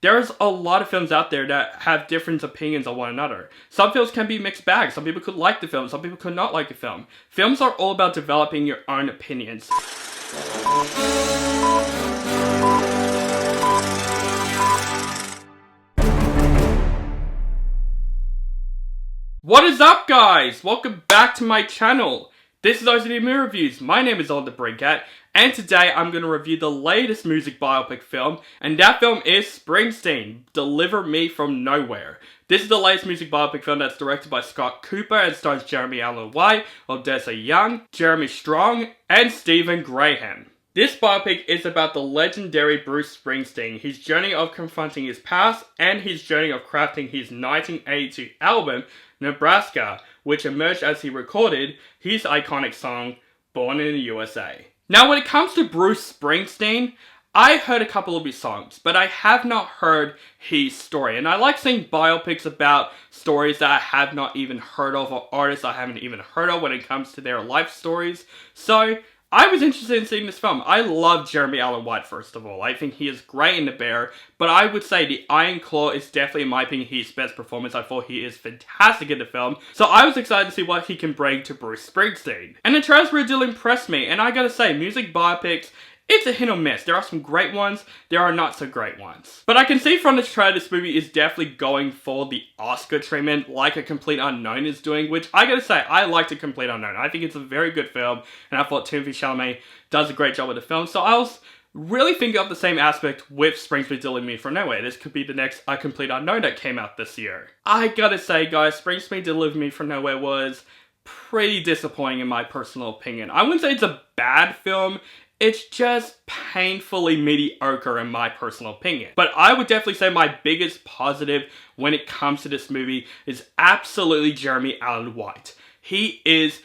There's a lot of films out there that have different opinions on one another. Some films can be mixed bags. Some people could like the film, some people could not like the film. Films are all about developing your own opinions. What is up, guys? Welcome back to my channel. This is OCD Movie Reviews. My name is On the Brinkcat, and today I'm going to review the latest music biopic film, and that film is Springsteen, Deliver Me From Nowhere. This is the latest music biopic film that's directed by Scott Cooper and stars Jeremy Allen White, Odessa Young, Jeremy Strong, and Stephen Graham. This biopic is about the legendary Bruce Springsteen, his journey of confronting his past, and his journey of crafting his 1982 album, Nebraska, which emerged as he recorded his iconic song, Born in the USA. Now, when it comes to Bruce Springsteen, I heard a couple of his songs, but I have not heard his story. And I like seeing biopics about stories that I have not even heard of, or artists I haven't even heard of when it comes to their life stories. So I was interested in seeing this film. I love Jeremy Allen White, first of all. I think he is great in The Bear, but I would say The Iron Claw is definitely, in my opinion, his best performance. I thought he is fantastic in the film, so I was excited to see what he can bring to Bruce Springsteen. And the trailers really did impress me, and I gotta say, music biopics, it's a hit or miss. There are some great ones, there are not so great ones. But I can see from this trailer this movie is definitely going for the Oscar treatment like A Complete Unknown is doing, which I gotta say, I liked A Complete Unknown. I think it's a very good film, and I thought Timothée Chalamet does a great job with the film, so I was really thinking of the same aspect with Springsteen Deliver Me From Nowhere. This could be the next A Complete Unknown that came out this year. I gotta say, guys, Springsteen Deliver Me From Nowhere was pretty disappointing in my personal opinion. I wouldn't say it's a bad film, it's just painfully mediocre in my personal opinion. But I would definitely say my biggest positive when it comes to this movie is absolutely Jeremy Allen White. He is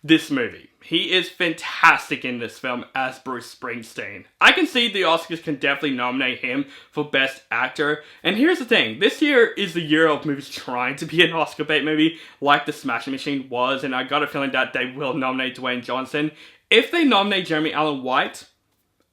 this movie. He is fantastic in this film as Bruce Springsteen. I can see the Oscars can definitely nominate him for Best Actor. And here's the thing, this year is the year of movies trying to be an Oscar bait movie like The Smashing Machine was, and I got a feeling that they will nominate Dwayne Johnson. If they nominate Jeremy Allen White,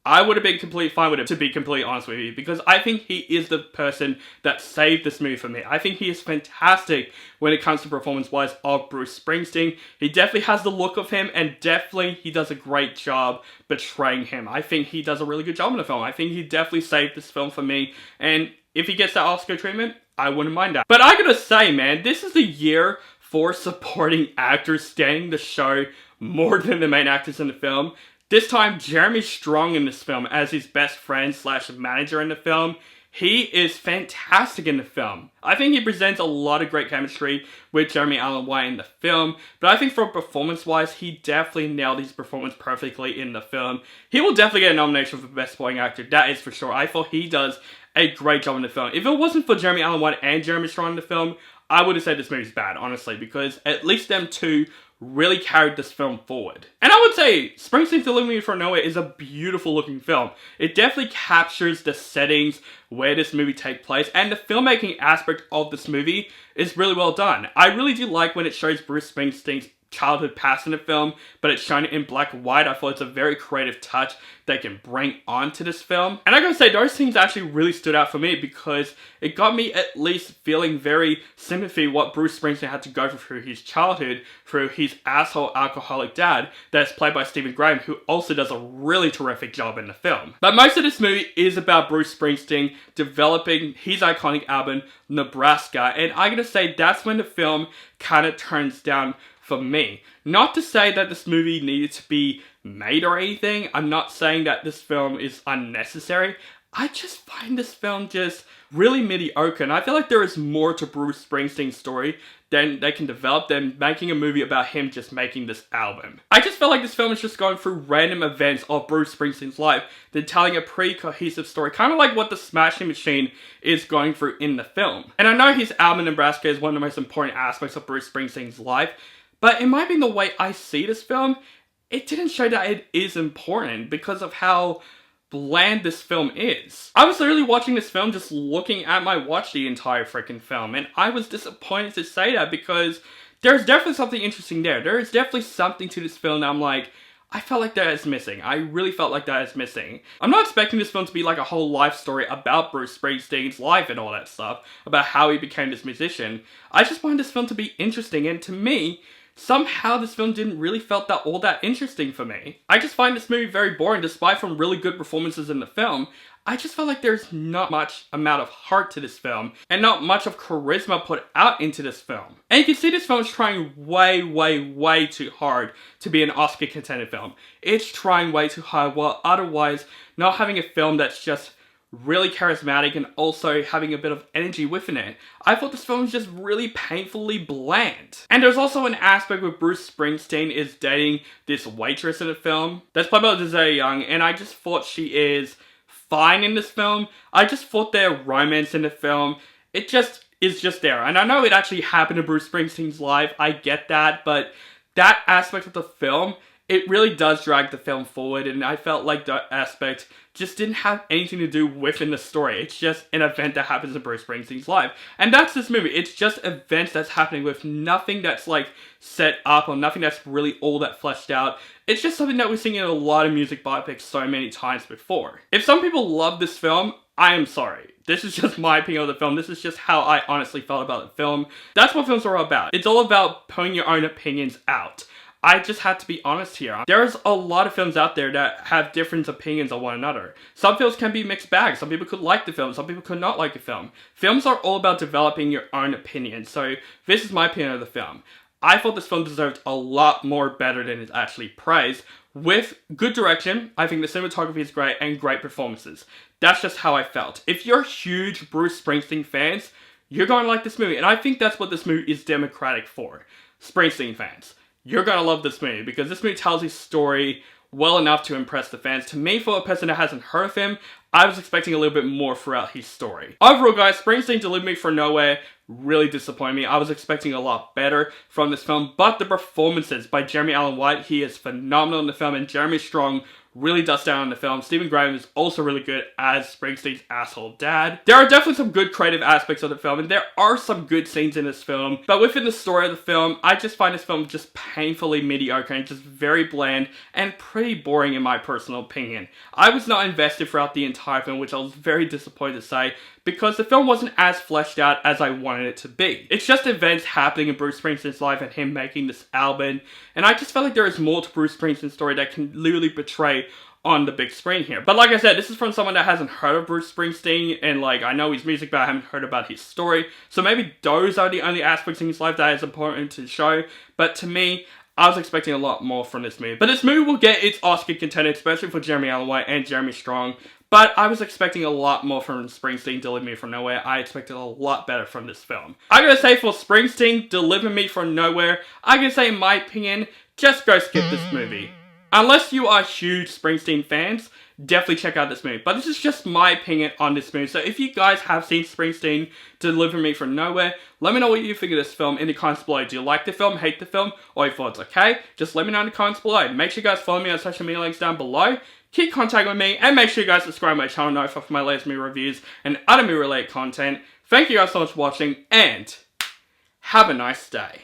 I would have been completely fine with it, to be completely honest with you, because I think he is the person that saved this movie for me. I think he is fantastic when it comes to performance-wise of Bruce Springsteen. He definitely has the look of him, and definitely he does a great job portraying him. I think he does a really good job in the film. I think he definitely saved this film for me, and if he gets that Oscar treatment, I wouldn't mind that. But I gotta say, man, this is the year for supporting actors standing the show more than the main actors in the film. This time, Jeremy Strong in this film as his best friend slash manager in the film. He is fantastic in the film. I think he presents a lot of great chemistry with Jeremy Allen White in the film, but I think from performance-wise, he definitely nailed his performance perfectly in the film. He will definitely get a nomination for Best Supporting Actor, that is for sure. I thought he does a great job in the film. If it wasn't for Jeremy Allen White and Jeremy Strong in the film, I would have said this movie's bad, honestly, because at least them two really carried this film forward. And I would say Springsteen Deliver Me From Nowhere is a beautiful looking film. It definitely captures the settings where this movie takes place, and the filmmaking aspect of this movie is really well done. I really do like when it shows Bruce Springsteen's childhood past in the film, but it's shown in black and white. I thought it's a very creative touch they can bring onto this film. And I gotta say, those things actually really stood out for me because it got me at least feeling very sympathy what Bruce Springsteen had to go through his childhood, through his asshole alcoholic dad that's played by Stephen Graham, who also does a really terrific job in the film. But most of this movie is about Bruce Springsteen developing his iconic album, Nebraska, and I gotta say, that's when the film kind of turns down for me. Not to say that this movie needed to be made or anything. I'm not saying that this film is unnecessary. I just find this film just really mediocre, and I feel like there is more to Bruce Springsteen's story than they can develop than making a movie about him just making this album. I just feel like this film is just going through random events of Bruce Springsteen's life, then telling a pretty cohesive story, kind of like what The Smashing Machine is going through in the film. And I know his album Nebraska is one of the most important aspects of Bruce Springsteen's life, but in my opinion, the way I see this film, it didn't show that it is important because of how bland this film is. I was literally watching this film just looking at my watch the entire freaking film, and I was disappointed to say that because there's definitely something interesting there. There is definitely something to this film that I'm like, I felt like that is missing. I really felt like that is missing. I'm not expecting this film to be like a whole life story about Bruce Springsteen's life and all that stuff, about how he became this musician. I just wanted this film to be interesting, and to me, somehow this film didn't really felt that all that interesting for me. I just find this movie very boring despite some really good performances in the film. I just felt like there's not much amount of heart to this film and not much of charisma put out into this film. And you can see this film is trying way too hard to be an Oscar contended film. It's trying way too hard while otherwise not having a film that's just really charismatic and also having a bit of energy within it. I thought this film was just really painfully bland. And there's also an aspect where Bruce Springsteen is dating this waitress in the film that's played by Odessa Young, and I just thought she is fine in this film. I just thought their romance in the film, it just is just there. And I know it actually happened to Bruce Springsteen's life, I get that, but that aspect of the film, it really does drag the film forward, and I felt like that aspect just didn't have anything to do within the story. It's just an event that happens in Bruce Springsteen's life. And that's this movie. It's just events that's happening with nothing that's like set up or nothing that's really all that fleshed out. It's just something that we've seen in a lot of music biopics so many times before. If some people love this film, I am sorry. This is just my opinion of the film. This is just how I honestly felt about the film. That's what films are all about. It's all about putting your own opinions out. I just had to be honest here. There's a lot of films out there that have different opinions on one another. Some films can be mixed bags. Some people could like the film, some people could not like the film. Films are all about developing your own opinion, so this is my opinion of the film. I thought this film deserved a lot more better than it's actually praised. With good direction, I think the cinematography is great and great performances. That's just how I felt. If you're huge Bruce Springsteen fans, you're going to like this movie, and I think that's what this movie is democratic for. Springsteen fans. You're gonna love this movie because this movie tells his story well enough to impress the fans. To me, for a person that hasn't heard of him, I was expecting a little bit more throughout his story. Overall, guys, Springsteen Delivered Me From Nowhere really disappointed me. I was expecting a lot better from this film, but the performances by Jeremy Allen White, he is phenomenal in the film, and Jeremy Strong really does down in the film. Stephen Graham is also really good as Springsteen's asshole dad. There are definitely some good creative aspects of the film, and there are some good scenes in this film, but within the story of the film, I just find this film just painfully mediocre and just very bland and pretty boring in my personal opinion. I was not invested throughout the entire film, which I was very disappointed to say, because the film wasn't as fleshed out as I wanted it to be. It's just events happening in Bruce Springsteen's life and him making this album, and I just felt like there is more to Bruce Springsteen's story that can literally portray on the big screen here. But like I said, this is from someone that hasn't heard of Bruce Springsteen, and like, I know his music, but I haven't heard about his story, so maybe those are the only aspects in his life that is important to show, but to me, I was expecting a lot more from this movie. But this movie will get its Oscar contender, especially for Jeremy Allen White and Jeremy Strong. But I was expecting a lot more from Springsteen Deliver Me From Nowhere. I expected a lot better from this film. I gotta say, for Springsteen Deliver Me From Nowhere, I gotta say, in my opinion, just go skip this movie. Unless you are huge Springsteen fans, definitely check out this movie. But this is just my opinion on this movie. So if you guys have seen Springsteen Deliver Me From Nowhere, let me know what you think of this film in the comments below. Do you like the film, hate the film, or you thought it's okay? Just let me know in the comments below. Make sure you guys follow me on social media links down below. Keep contact with me, and make sure you guys subscribe to my channel, notify for my latest movie reviews and other movie related content. Thank you guys so much for watching, and have a nice day.